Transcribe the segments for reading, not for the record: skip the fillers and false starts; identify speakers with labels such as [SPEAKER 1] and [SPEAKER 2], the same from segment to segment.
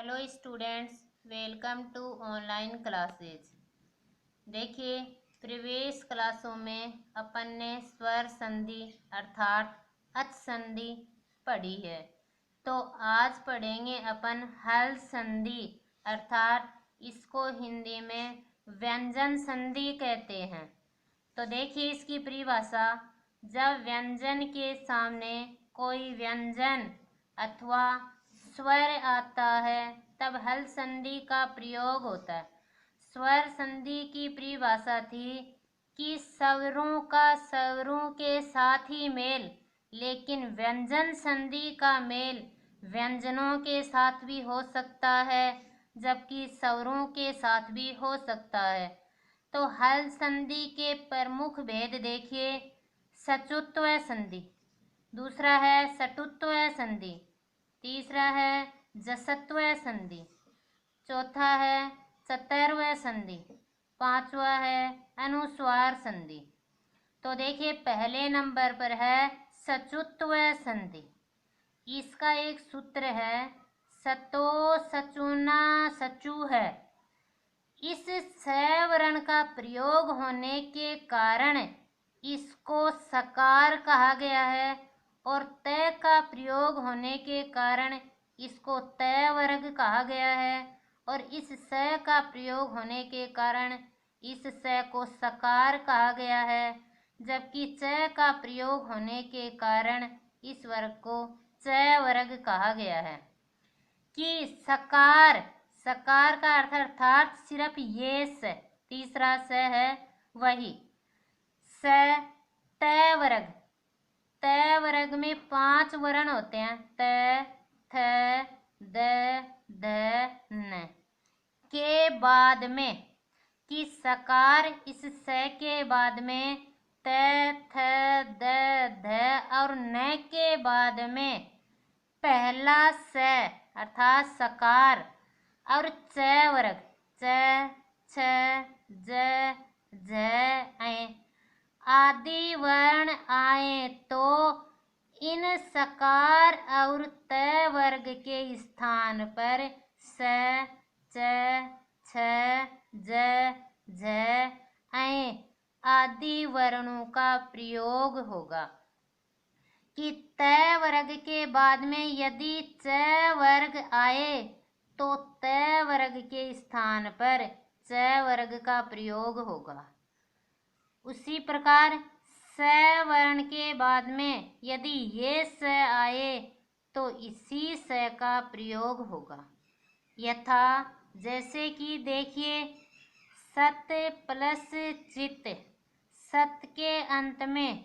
[SPEAKER 1] Hello students, welcome to online classes. देखिए, previous क्लासों में अपन ने स्वर संधि अर्थात अच संधि पढ़ी है। तो आज पढ़ेंगे अपन हल संधि अर्थात इसको हिंदी में व्यंजन संधि कहते हैं। तो देखिए इसकी परिभाषा, जब व्यंजन के सामने कोई व्यंजन अथवा स्वर आता है तब हल संधि का प्रयोग होता है। स्वर संधि की परिभाषा थी कि स्वरों का स्वरों के साथ ही मेल, लेकिन व्यंजन संधि का मेल व्यंजनों के साथ भी हो सकता है जबकि स्वरों के साथ भी हो सकता है। तो हल संधि के प्रमुख भेद देखिए, सचुत्व संधि, दूसरा है सटुत्व संधि, तीसरा है जसत्व संधि, चौथा है चतुर्व संधि, पांचवा है अनुस्वार संधि। तो देखिए पहले नंबर पर है सचुत्व संधि। इसका एक सूत्र है सतो सचुना सचु है। इस स वर्ण का प्रयोग होने के कारण इसको सकार कहा गया है और त का प्रयोग होने के कारण इसको त वर्ग कहा गया है और इस स का प्रयोग होने के कारण इस स को सकार कहा गया है, जबकि च का प्रयोग होने के कारण इस वर्ग को च वर्ग कहा गया है। कि सकार, सकार का अर्थ अर्थात सिर्फ ये स, तीसरा स है वही स। त वर्ग, त वर्ग में 5 वर्ण होते हैं, त थ द ध न के बाद में, कि सकार इस स के बाद में त थ द ध और न के बाद में पहला स अर्थात सकार और च वर्ग च छ ज झ आदि वर्ण आए तो इन सकार और त वर्ग के स्थान पर स च छ ज झ आदि वर्णों का प्रयोग होगा। कि त वर्ग के बाद में यदि च वर्ग आए तो त वर्ग के स्थान पर च वर्ग का प्रयोग होगा। उसी प्रकार स वर्ण के बाद में यदि ये स आए तो इसी स का प्रयोग होगा। यथा जैसे कि देखिए, सत प्लस चित, सत के अंत में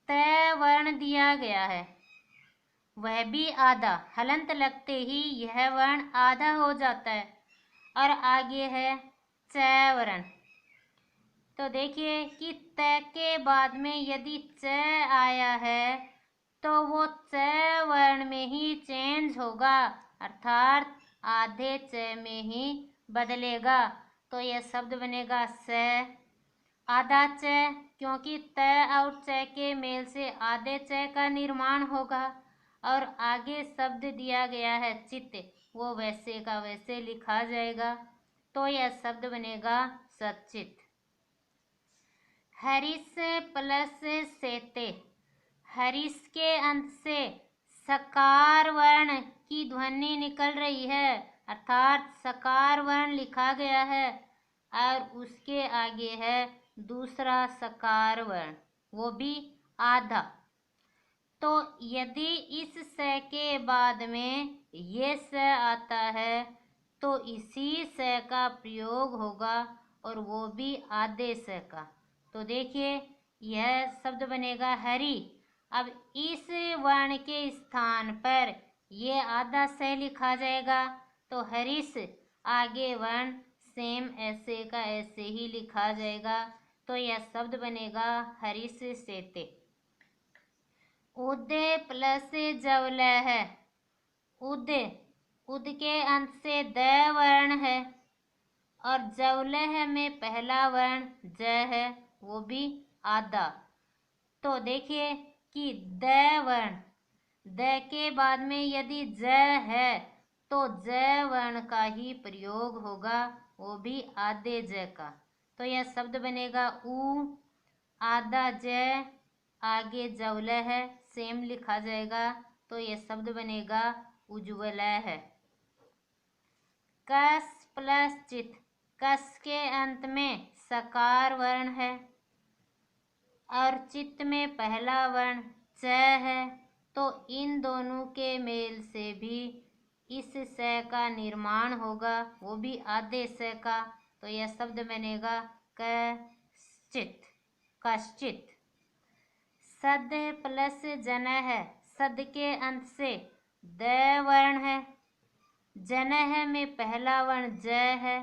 [SPEAKER 1] त वर्ण दिया गया है, वह भी आधा, हलंत लगते ही यह वर्ण आधा हो जाता है और आगे है च वर्ण। तो देखिए कि त के बाद में यदि च आया है तो वो च वर्ण में ही चेंज होगा अर्थात आधे च में ही बदलेगा। तो यह शब्द बनेगा स आधा च, क्योंकि त और च के मेल से आधे च का निर्माण होगा। और आगे शब्द दिया गया है चित, वो वैसे का वैसे लिखा जाएगा। तो यह शब्द बनेगा सचित। हरिस प्लस सेते, हरिस के अंत से सकार वर्ण की ध्वनि निकल रही है अर्थात सकार वर्ण लिखा गया है और उसके आगे है दूसरा सकार वर्ण, वो भी आधा। तो यदि इस स के बाद में ये स आता है तो इसी स का प्रयोग होगा और वो भी आधे स का। तो देखिए यह शब्द बनेगा हरि। अब इस वर्ण के स्थान पर ये आधा स लिखा जाएगा तो हरिस, आगे वर्ण सेम ऐसे का ऐसे ही लिखा जाएगा। तो यह शब्द बनेगा हरिस सेते। उद प्लस जवल है, उद, उद के अंत से द वर्ण है और जवलह में पहला वर्ण ज है, वो भी आधा। तो देखिए कि द वर्ण, द के बाद में यदि ज है तो ज वर्ण का ही प्रयोग होगा, वो भी आधे ज का। तो यह शब्द बनेगा उ, आधा ज, आगे जवल है, सेम लिखा जाएगा। तो यह शब्द बनेगा उज्ज्वल है। कस प्लस चित, कस के अंत में सकार वर्ण है और चित्त में पहला वर्ण च है, तो इन दोनों के मेल से भी इस स का निर्माण होगा, वो भी आधे स का। तो यह शब्द बनेगा कश्चित, कश्चित। सद प्लस जन है, सद के अंत से द वर्ण है, जनह में पहला वर्ण ज है,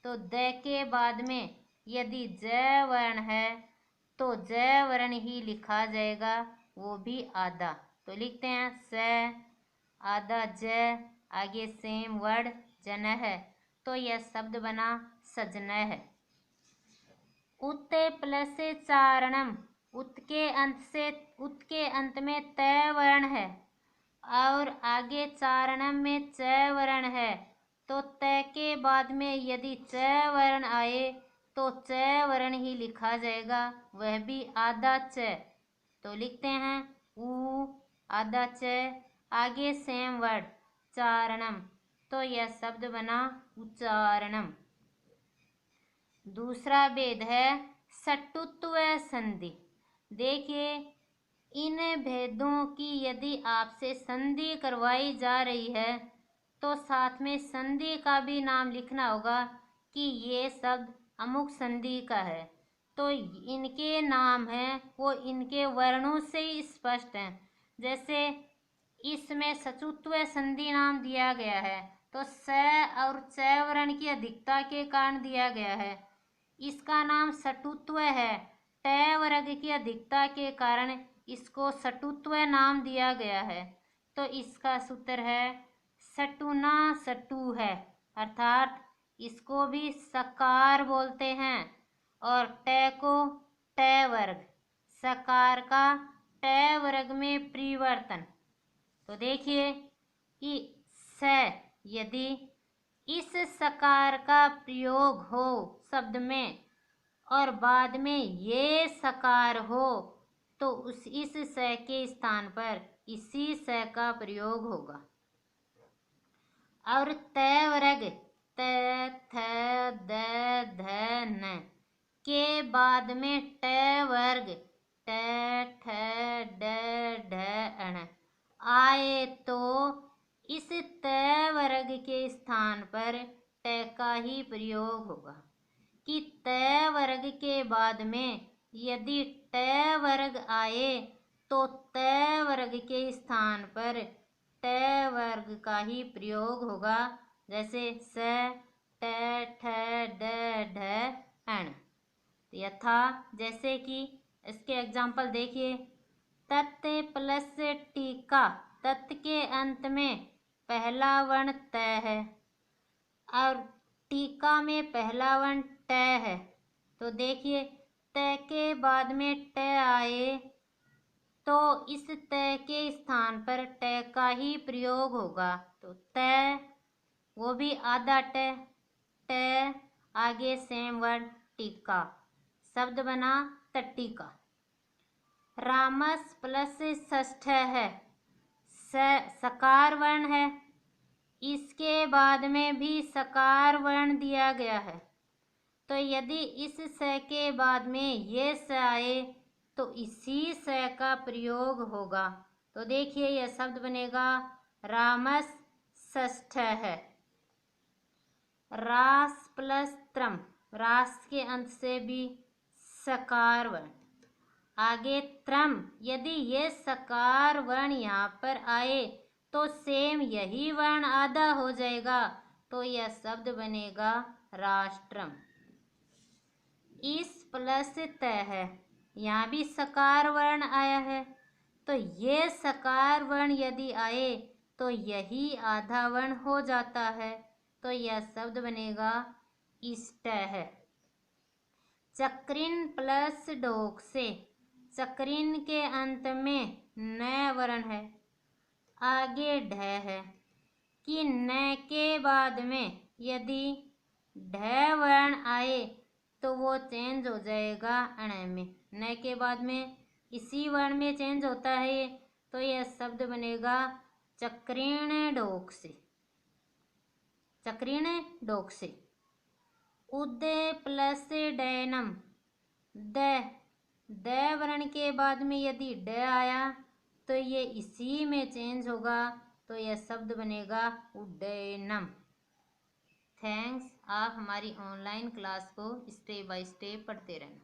[SPEAKER 1] तो द के बाद में यदि ज वर्ण है तो ज वर्ण ही लिखा जाएगा, वो भी आधा। तो लिखते हैं स, आधा ज, आगे सेम वर्ड जन है। तो यह शब्द बना सजन है। उत प्लस चारणम, उत के अंत में त वर्ण है और आगे चारणम में च वर्ण है, तो त के बाद में यदि च वर्ण आए तो च वर्ण ही लिखा जाएगा, वह भी आधा च। तो लिखते हैं उ, आधा च, आगे सेम वर्ड चारणम। तो यह शब्द बना उच्चारणम। दूसरा भेद है सटुत्व संधि। देखिए, इन भेदों की यदि आपसे संधि करवाई जा रही है तो साथ में संधि का भी नाम लिखना होगा कि ये शब्द अमुक संधि का है। तो इनके नाम हैं वो इनके वर्णों से ही स्पष्ट हैं। जैसे इसमें सचुत्व संधि नाम दिया गया है, तो स और च वर्ण की अधिकता के कारण दिया गया है। इसका नाम सटुत्व है, ट वर्ग की अधिकता के कारण इसको सटुत्व नाम दिया गया है। तो इसका सूत्र है सटुना सटु है, अर्थात इसको भी सकार बोलते हैं और ट को ट वर्ग, सकार का ट वर्ग में परिवर्तन। तो देखिए कि स यदि इस सकार का प्रयोग हो शब्द में और बाद में ये सकार हो तो इस स के स्थान पर इसी स का प्रयोग होगा। और त वर्ग त, थ, द, ध, न के बाद में ट वर्ग ट, ठ, ड, ढ, अण आए तो इस त वर्ग के स्थान पर ट का ही प्रयोग होगा। कि त वर्ग के बाद में यदि ट वर्ग आए तो त वर्ग के स्थान पर ट वर्ग का ही प्रयोग होगा। जैसे स, ट, ठ, ड, ढ, अण। यथा जैसे कि इसके एग्जाम्पल देखिए, तत् प्लस टीका, तत् के अंत में पहला वर्ण त है और टीका में पहला वर्ण ट है। तो देखिए त के बाद में ट आए तो इस त के स्थान पर ट का ही प्रयोग होगा। तो त, वो भी आधा ट, ट, आगे सेम वर्ड टीका, शब्द बना तट्टिका। रामस प्लस षष्ठ है, सकार वर्ण है, इसके बाद में भी सकार वर्ण दिया गया है। तो यदि इस स के बाद में ये स आए तो इसी स का प्रयोग होगा। तो देखिए यह शब्द बनेगा रामस षष्ठ है। रास प्लस त्रम, रास के अंत से भी सकार वर्ण, आगे त्रम, यदि ये सकार वर्ण यहाँ पर आए तो सेम यही वर्ण आधा हो जाएगा। तो यह शब्द बनेगा राष्ट्रम। इस प्लस त है, यहाँ भी सकार वर्ण आया है, तो ये सकार वर्ण यदि आए तो यही आधा वर्ण हो जाता है। तो यह शब्द बनेगा इष्ट है। चक्रिन प्लस ढोक से, चक्रिन के अंत में न वर्ण है, आगे ढ है, कि न के बाद में यदि ढ वर्ण आए तो वो चेंज हो जाएगा अण में। न के बाद में इसी वर्ण में चेंज होता है तो यह शब्द बनेगा चक्रीण ढोक से। चक्रीण ढोक से। उद प्लस डैनम, द वर्ण के बाद में यदि ड आया तो ये इसी में चेंज होगा तो यह शब्द बनेगा उड्डयनम। थैंक्स। आप हमारी ऑनलाइन क्लास को स्टेप बाय स्टेप पढ़ते रहना।